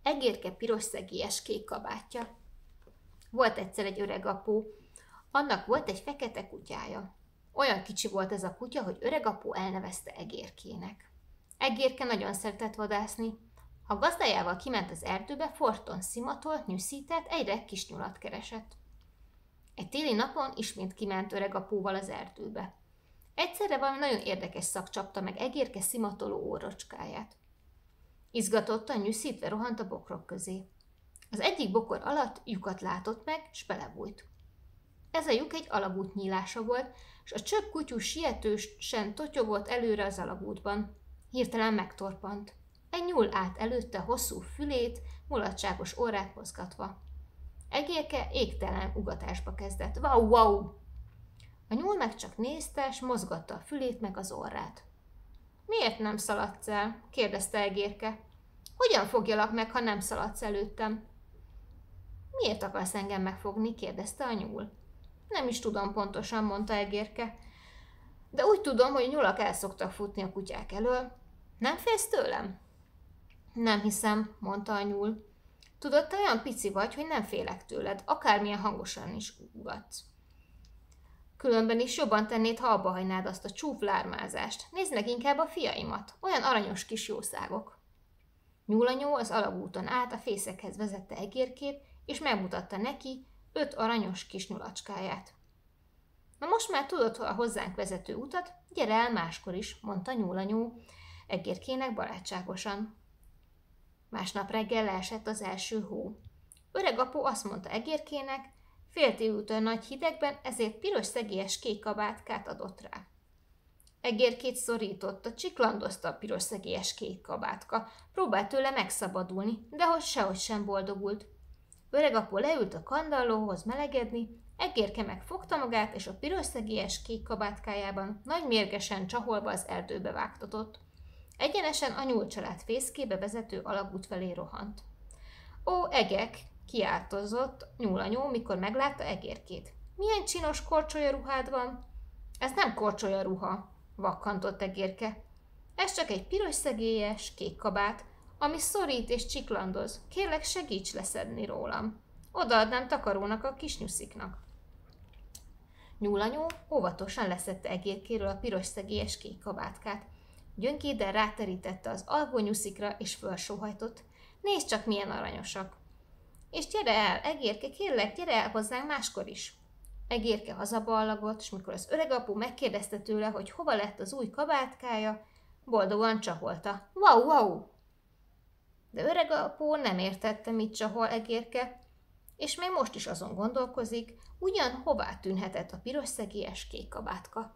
Egérke piros szegélyes kék kabátja. Volt egyszer egy öreg apó, annak volt egy fekete kutyája. Olyan kicsi volt ez a kutya, hogy öreg apó elnevezte Egérkének. Egérke nagyon szeretett vadászni. Ha gazdájával kiment az erdőbe, forton szimatolt, nyűszített, egyre kis nyulat keresett. Egy téli napon ismét kiment öreg apóval az erdőbe. Egyszerre valami nagyon érdekes szak csapta meg Egérke szimatoló órocskáját. Izgatottan nyűszítve rohant a bokrok közé. Az egyik bokor alatt lyukat látott meg, s belebújt. Ez a lyuk egy alagút nyílása volt, s a csöpp kutyú sietősen totyogott előre az alagútban. Hirtelen megtorpant. Egy nyúl állt előtte hosszú fülét, mulatságos orrát mozgatva. Egérke égtelen ugatásba kezdett. Wow, wow! A nyúl meg csak nézte, s mozgatta a fülét meg az orrát. Miért nem szaladsz el? Kérdezte Egérke. Hogyan fogjalak meg, ha nem szaladsz előttem? Miért akarsz engem megfogni? Kérdezte a nyúl. Nem is tudom pontosan, mondta Egérke. De úgy tudom, hogy a nyulak el szoktak futni a kutyák elől. Nem félsz tőlem? Nem hiszem, mondta a nyúl. Tudod, te olyan pici vagy, hogy nem félek tőled, akármilyen hangosan is ugatsz. Különben is jobban tennéd, ha abba hagynád azt a csúflármázást. Nézd meg inkább a fiaimat, olyan aranyos kis jószágok. Nyúlanyó az alagúton át a fészekhez vezette Egérkét, és megmutatta neki 5 aranyos kis nyulacskáját. Na most már tudod a hozzánk vezető utat, gyere el máskor is, mondta Nyúlanyó Egérkének barátságosan. Másnap reggel leesett az első hó. Öreg apó azt mondta Egérkének, féltévúton nagy hidegben, ezért piros szegélyes kék kabátkát adott rá. Egérkét szorította, csiklandozta a piros szegélyes kék kabátka, próbált tőle megszabadulni, de hogy sehogy sem boldogult. Öreg apó leült a kandallóhoz melegedni, Egérke megfogta magát, és a piros szegélyes kék kabátkájában nagy mérgesen csaholva az erdőbe vágtatott. Egyenesen a nyúlcsalád fészkébe vezető alagút felé rohant. Ó, Egek! Kiáltozott Nyúlanyó, mikor meglátta Egérkét. Milyen csinos korcsolyaruhád van? Ez nem korcsolyaruha, vakkantott Egérke. Ez csak egy piros szegélyes kék kabát, ami szorít és csiklandoz. Kérlek, segíts leszedni rólam. Odaadnám takarónak a kis nyusziknak. Nyúlanyó óvatosan leszedte Egérkéről a piros szegélyes kék kabátkát. Gyöngéddel ráterítette az alvó nyuszikra, és felsóhajtott. Nézd csak, milyen aranyosak! És gyere el, Egérke, kérlek, gyere el hozzánk máskor is. Egérke hazaballagott, és mikor az öreg apu megkérdezte tőle, hogy hova lett az új kabátkája, boldogan csaholta. Wow, wow! De öreg apu nem értette, mit csahol Egérke, és még most is azon gondolkozik, ugyan hová tűnhetett a piros szegélyes kék kabátka.